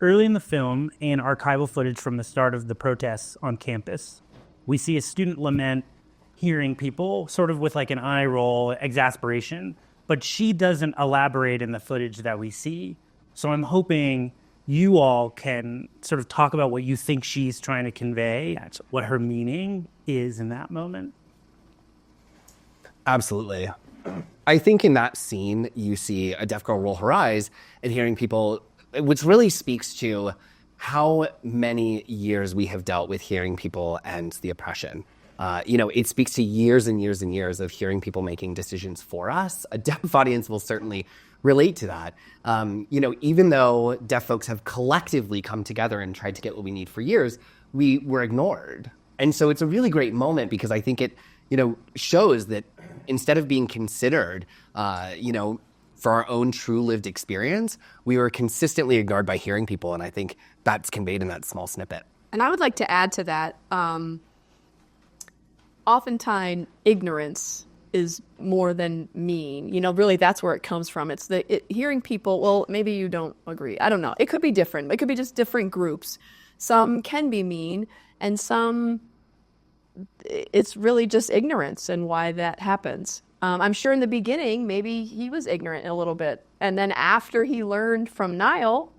Early in the film, and archival footage from the start of the protests on campus, we see a student lament hearing people, sort of with like an eye roll, exasperation, but she doesn't elaborate in the footage that we see. So I'm hoping you all can sort of talk about what you think she's trying to convey, what her meaning is in that moment. Absolutely. I think in that scene, you see a deaf girl roll her eyes and hearing people, which really speaks to how many years we have dealt with hearing people and the oppression. It speaks to years and years and years of hearing people making decisions for us. A deaf audience will certainly relate to that. Even though deaf folks have collectively come together and tried to get what we need for years, we were ignored. And so it's a really great moment because I think it, shows that instead of being considered, for our own true lived experience, we were consistently ignored by hearing people. And I think that's conveyed in that small snippet. And I would like to add to that, oftentimes ignorance is more than mean. Really that's where it comes from. It's hearing people, well, maybe you don't agree. I don't know. It could be different. It could be just different groups. Some can be mean and some, it's really just ignorance and why that happens. I'm sure in the beginning, maybe he was ignorant a little bit. And then after he learned from Niall,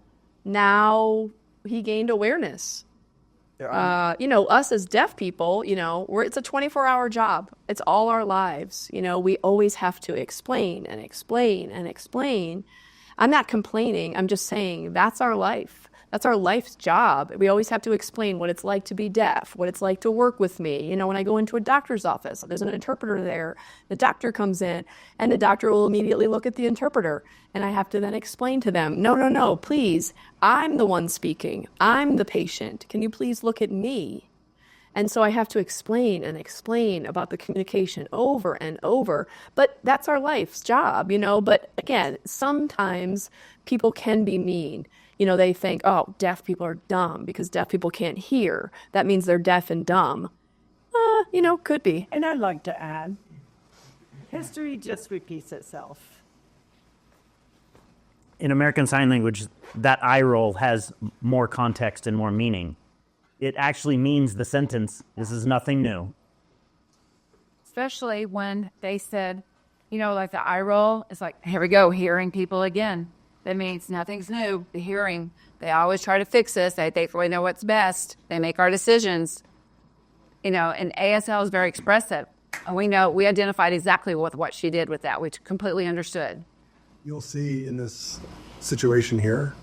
now he gained awareness. Us as deaf people, it's a 24-hour job. It's all our lives. We always have to explain and explain and explain. I'm not complaining. I'm just saying that's our life. That's our life's job. We always have to explain what it's like to be deaf, what it's like to work with me. When I go into a doctor's office, there's an interpreter there. The doctor comes in, and the doctor will immediately look at the interpreter. And I have to then explain to them, no, please, I'm the one speaking. I'm the patient. Can you please look at me? And so I have to explain and explain about the communication over and over. But that's our life's job, But again, sometimes people can be mean. They think, oh, deaf people are dumb because deaf people can't hear. That means they're deaf and dumb. Could be. And I'd like to add, history just repeats itself. In American Sign Language, that eye roll has more context and more meaning. It actually means the sentence, this is nothing new. Especially when they said, like the eye roll, it's like, here we go, hearing people again. That means nothing's new. The hearing, they always try to fix us. They really know what's best. They make our decisions. And ASL is very expressive. We identified exactly with what she did with that. We completely understood. You'll see in this situation here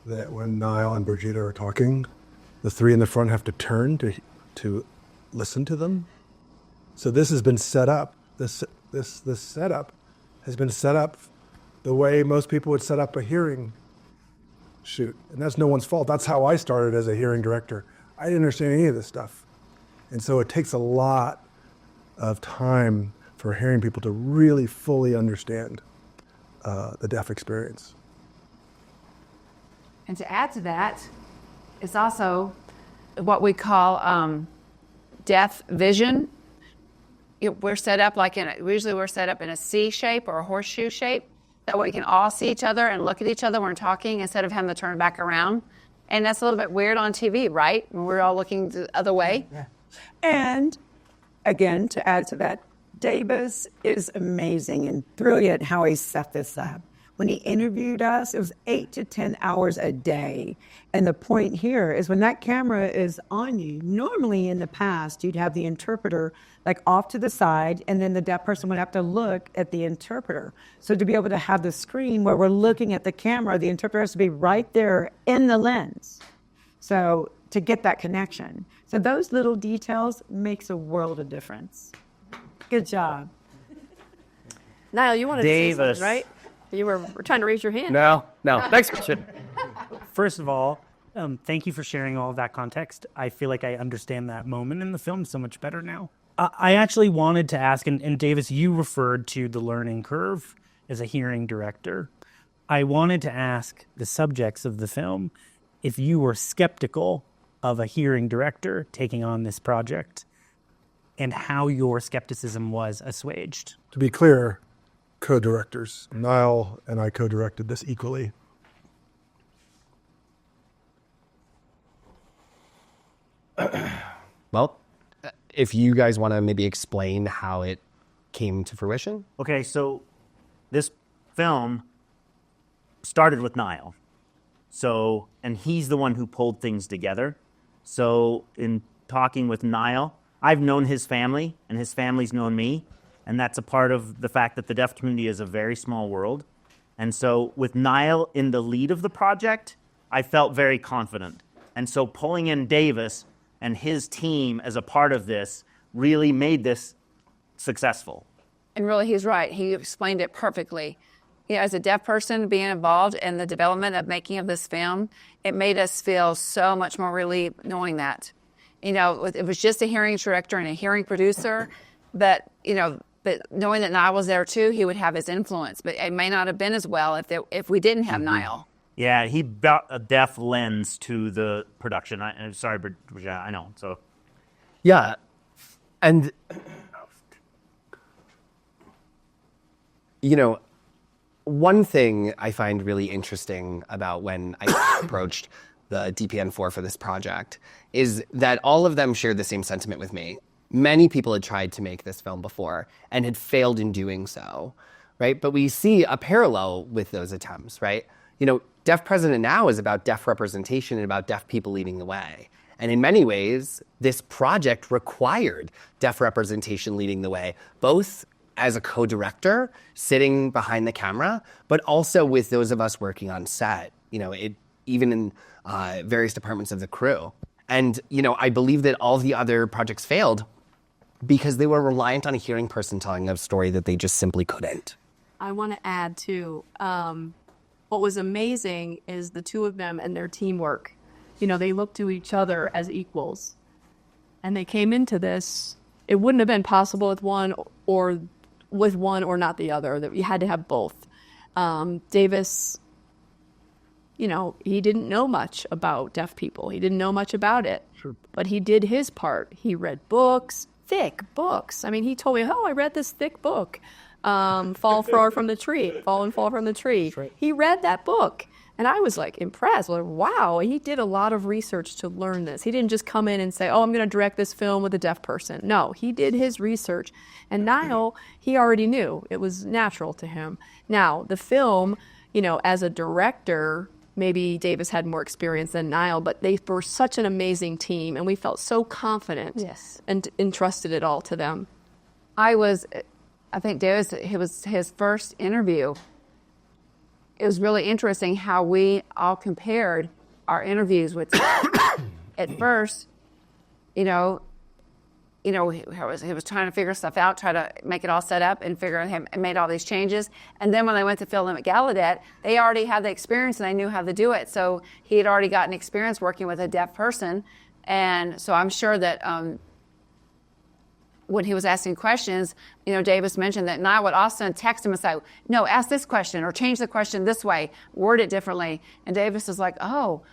that when Niall and Brigitte are talking, the three in the front have to turn to listen to them. So this has been set up. This setup has been set up the way most people would set up a hearing shoot. And that's no one's fault. That's how I started as a hearing director. I didn't understand any of this stuff. And so it takes a lot of time for hearing people to really fully understand the deaf experience. And to add to that, it's also what we call deaf vision. We're set up usually we're set up in a C shape or a horseshoe shape. That way we can all see each other and look at each other when we're talking instead of having to turn back around. And that's a little bit weird on TV, right? When we're all looking the other way. Yeah. And again, to add to that, Davis is amazing and brilliant how he set this up. When he interviewed us, it was 8 to 10 hours a day. And the point here is when that camera is on you, normally in the past, you'd have the interpreter off to the side, and then the deaf person would have to look at the interpreter. So to be able to have the screen where we're looking at the camera, the interpreter has to be right there in the lens. So to get that connection. So those little details makes a world of difference. Good job. Niall, you wanted to say Davis. something, right? You were trying to raise your hand. No. Next question. First of all, thank you for sharing all of that context. I feel like I understand that moment in the film so much better now. I actually wanted to ask, and Davis, you referred to the learning curve as a hearing director. I wanted to ask the subjects of the film if you were skeptical of a hearing director taking on this project and how your skepticism was assuaged. To be clear, co-directors. Niall and I co-directed this equally. Well, if you guys want to maybe explain how it came to fruition. Okay, so this film started with Niall. So, and he's the one who pulled things together. So in talking with Niall, I've known his family and his family's known me. And that's a part of the fact that the deaf community is a very small world. And so with Niall in the lead of the project, I felt very confident. And so pulling in Davis and his team as a part of this really made this successful. And really, he's right. He explained it perfectly. You know, as a deaf person being involved in the development of making of this film, it made us feel so much more relieved knowing that. You know, it was just a hearing director and a hearing producer, but knowing that Niall was there too, he would have his influence. But it may not have been as well if we didn't have Niall. Yeah, he brought a deaf lens to the production. Sorry, Bridget, I know. So, Yeah. And, one thing I find really interesting about when I approached the DPN4 for this project is that all of them shared the same sentiment with me. Many people had tried to make this film before and had failed in doing so, right? But we see a parallel with those attempts, right? Deaf President Now is about deaf representation and about deaf people leading the way. And in many ways, this project required deaf representation leading the way, both as a co-director sitting behind the camera, but also with those of us working on set, even in various departments of the crew. And, I believe that all the other projects failed because they were reliant on a hearing person telling a story that they just simply couldn't. I want to add too, what was amazing is the two of them and their teamwork. They looked to each other as equals. And they came into this, it wouldn't have been possible with one or not the other, that you had to have both. Davis, he didn't know much about deaf people. He didn't know much about it. Sure. But he did his part. He read books, thick books. I mean, he told me, I read this thick book. Fall from the tree. Right. He read that book. And I was impressed. Wow, he did a lot of research to learn this. He didn't just come in and say, I'm going to direct this film with a deaf person. No, he did his research. And Niall, he already knew. It was natural to him. Now, the film, as a director, maybe Davis had more experience than Niall, but they were such an amazing team. And we felt so confident and entrusted it all to them. I think Davis, it was his first interview. It was really interesting how we all compared our interviews with at first, he was trying to figure stuff out, try to make it all set up and made all these changes. And then when they went to film them at Gallaudet, they already had the experience and they knew how to do it. So he had already gotten experience working with a deaf person. And so I'm sure that when he was asking questions, Davis mentioned that Niall would also text him and say, no, ask this question or change the question this way, word it differently. And Davis is like,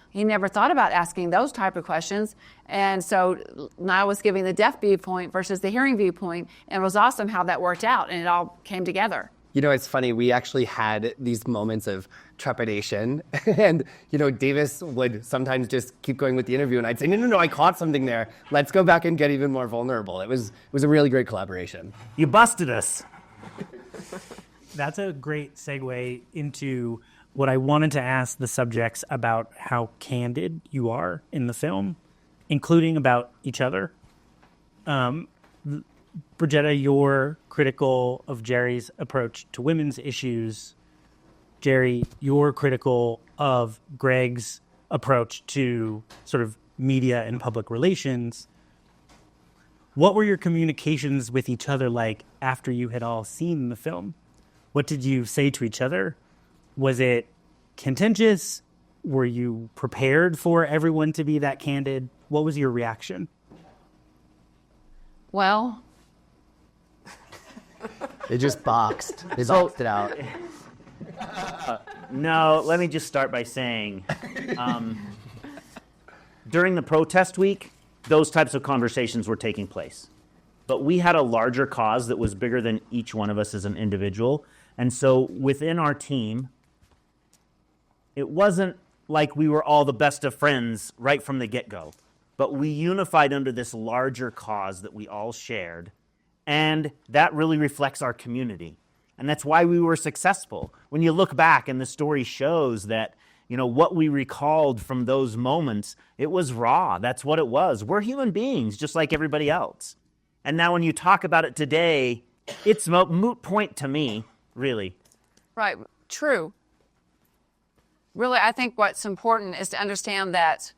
he never thought about asking those type of questions. And so Niall was giving the deaf viewpoint versus the hearing viewpoint. And it was awesome how that worked out and it all came together. It's funny, we actually had these moments of trepidation and, Davis would sometimes just keep going with the interview and I'd say, no, I caught something there. Let's go back and get even more vulnerable. It was a really great collaboration. You busted us. That's a great segue into what I wanted to ask the subjects about how candid you are in the film, including about each other. Brigetta, you're critical of Jerry's approach to women's issues. Jerry, you're critical of Greg's approach to sort of media and public relations. What were your communications with each other like after you had all seen the film? What did you say to each other? Was it contentious? Were you prepared for everyone to be that candid? What was your reaction? Well, They just boxed. They boxed it out. No, let me just start by saying, during the protest week, those types of conversations were taking place. But we had a larger cause that was bigger than each one of us as an individual. And so within our team, it wasn't like we were all the best of friends right from the get-go. but we unified under this larger cause that we all shared, and that really reflects our community. And that's why we were successful. When you look back and the story shows that, what we recalled from those moments, it was raw. That's what it was. We're human beings, just like everybody else. And now when you talk about it today, it's a moot point to me, really. Right, true. Really, I think what's important is to understand that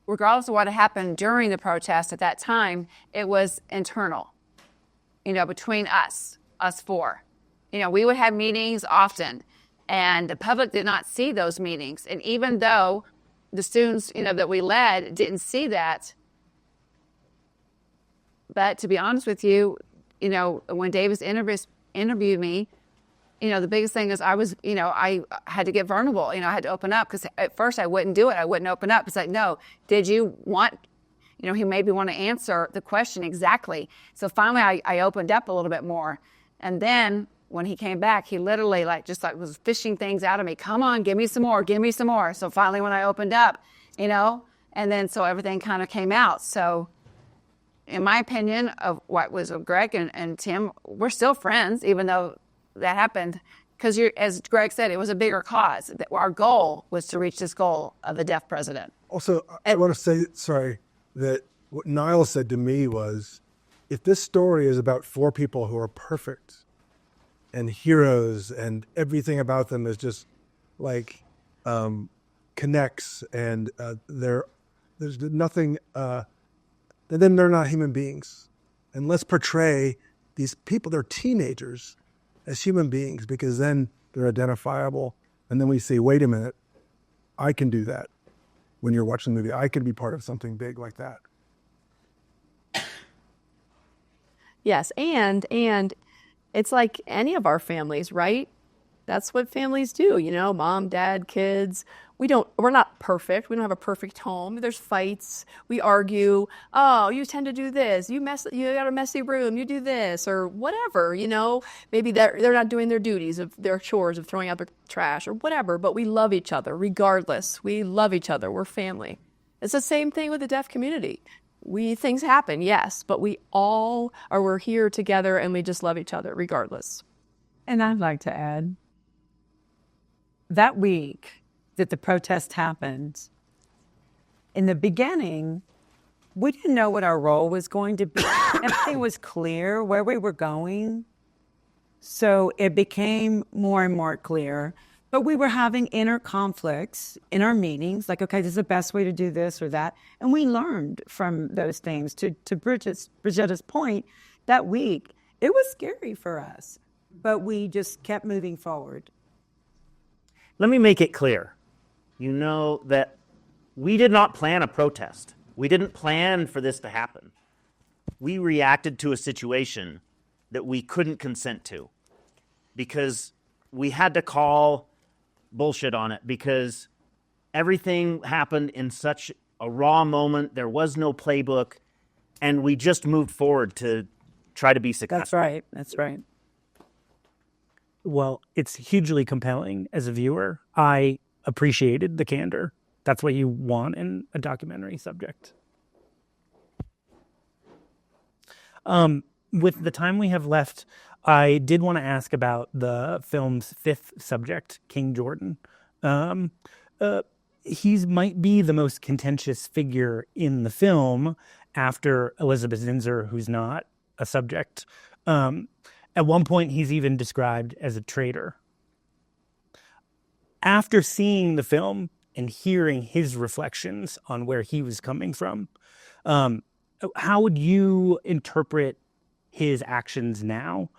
regardless of what happened during the protest at that time, it was internal, between us four. We would have meetings often, and the public did not see those meetings. And even though the students, that we led didn't see that, but to be honest with you, when Davis interviewed me, the biggest thing is I had to get vulnerable. I had to open up, because at first I wouldn't do it. I wouldn't open up. It's like, no, did you want, he made me want to answer the question exactly. So finally I opened up a little bit more. And then when he came back, he literally was fishing things out of me. Come on, give me some more, give me some more. So finally when I opened up, and then so everything kind of came out. So in my opinion of what was of Greg and Tim, we're still friends, even though that happened, because as Greg said, it was a bigger cause. Our goal was to reach this goal of the deaf president. Also, I want to say, sorry, that what Niall said to me was, if this story is about four people who are perfect and heroes and everything about them is just connects and there's nothing, then they're not human beings. And let's portray these people, they're teenagers, as human beings, because then they're identifiable. And then we say, wait a minute, I can do that. When you're watching the movie, I can be part of something big like that. Yes, and it's like any of our families, right? That's what families do, mom, dad, kids. We're not perfect. We don't have a perfect home. There's fights. We argue. Oh, you tend to do this. You got a messy room. You do this or whatever, Maybe they're not doing their duties of their chores of throwing out their trash or whatever, but we love each other regardless. We love each other. We're family. It's the same thing with the deaf community. Things happen, yes, but we're here together and we just love each other regardless. And I'd like to add, that week that the protest happened, in the beginning, we didn't know what our role was going to be. Everything was clear where we were going. So it became more and more clear. But we were having inner conflicts in our meetings, like, okay, this is the best way to do this or that. And we learned from those things. To Brigitta's point, that week, it was scary for us. But we just kept moving forward. Let me make it clear. That we did not plan a protest. We didn't plan for this to happen. We reacted to a situation that we couldn't consent to because we had to call bullshit on it because everything happened in such a raw moment. There was no playbook, and we just moved forward to try to be successful. That's right. Well, it's hugely compelling as a viewer. I appreciated the candor. That's what you want in a documentary subject. With the time we have left, I did want to ask about the film's fifth subject, King Jordan. He might be the most contentious figure in the film after Elizabeth Zinser, who's not a subject. At one point, he's even described as a traitor. After seeing the film and hearing his reflections on where he was coming from, how would you interpret his actions now?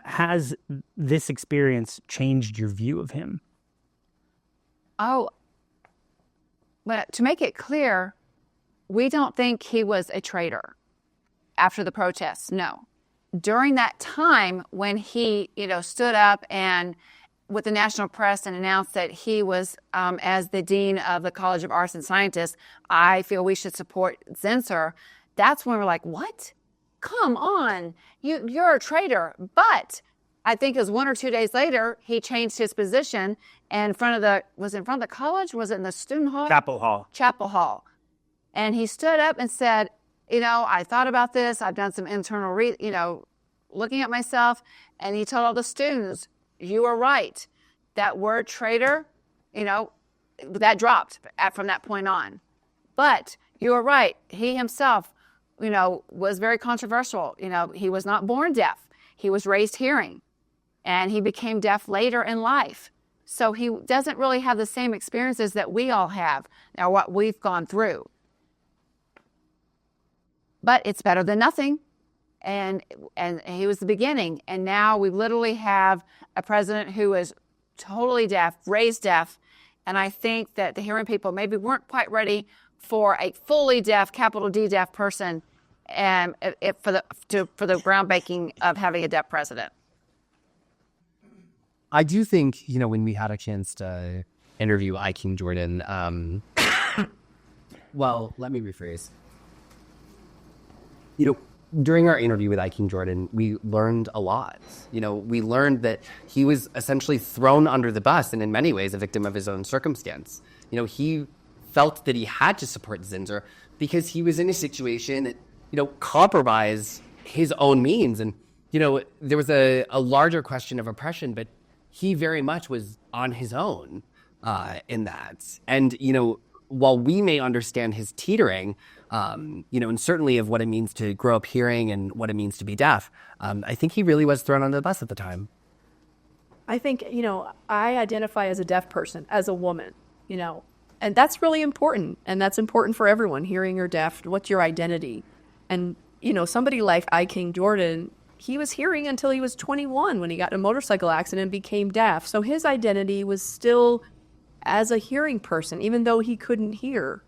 Has this experience changed your view of him? Oh, but to make it clear, we don't think he was a traitor after the protests, no. During that time when he, stood up and with the national press and announced that he was, as the dean of the College of Arts and Sciences, I feel we should support Zinser. That's when we're like, what? Come on, you're a traitor. But I think it was 1 or 2 days later, he changed his position and was it in front of the college? Was it in the student hall? Chapel Hall. Chapel Hall. And he stood up and said, I thought about this. I've done some internal, looking at myself. And he told all the students, you are right. That word traitor, that dropped from that point on. But you are right. He himself, was very controversial. He was not born deaf. He was raised hearing. And he became deaf later in life. So he doesn't really have the same experiences that we all have, or what we've gone through. But it's better than nothing. And he was the beginning. And now we literally have a president who is totally deaf, raised deaf. And I think that the hearing people maybe weren't quite ready for a fully deaf, capital D deaf person, and for the groundbreaking of having a deaf president. I do think, when we had a chance to interview I. King Jordan, well, let me rephrase. During our interview with I. King Jordan, we learned a lot. We learned that he was essentially thrown under the bus and in many ways a victim of his own circumstance. He felt that he had to support Zinsser because he was in a situation that, compromised his own means. And, there was a larger question of oppression, but he very much was on his own in that. And, while we may understand his teetering, and certainly of what it means to grow up hearing and what it means to be deaf, I think he really was thrown under the bus at the time. I think, I identify as a deaf person, as a woman, and that's really important. And that's important for everyone, hearing or deaf. What's your identity? And, somebody like I. King Jordan, he was hearing until he was 21 when he got in a motorcycle accident and became deaf. So his identity was still as a hearing person, even though he couldn't hear.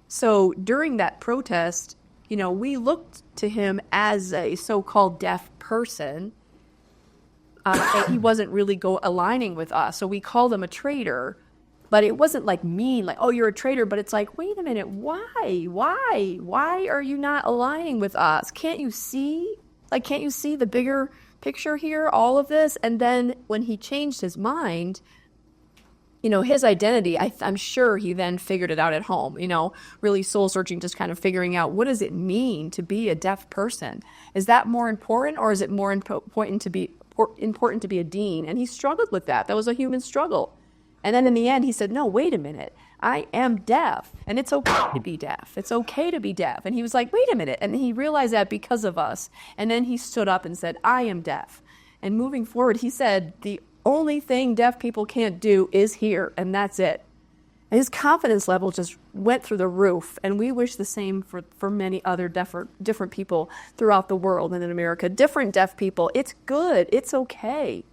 So during that protest, we looked to him as a so-called deaf person. And he wasn't really aligning with us. So we called him a traitor. But it wasn't like mean, like, oh, you're a traitor. But it's like, wait a minute, why? Why are you not aligning with us? Can't you see? Can't you see the bigger picture here, all of this? And then when he changed his mind, his identity, I'm sure he then figured it out at home, really soul searching, just kind of figuring out, what does it mean to be a deaf person? Is that more important, or is it more important to be a dean? And he struggled with that. That was a human struggle. And then in the end, he said, no, wait a minute. I am deaf, and it's okay to be deaf. It's okay to be deaf. And he was like, wait a minute. And he realized that because of us. And then he stood up and said, I am deaf. And moving forward, he said, the only thing deaf people can't do is hear, and that's it. And his confidence level just went through the roof. And we wish the same for many other different people throughout the world and in America. Different deaf people. It's good. It's okay.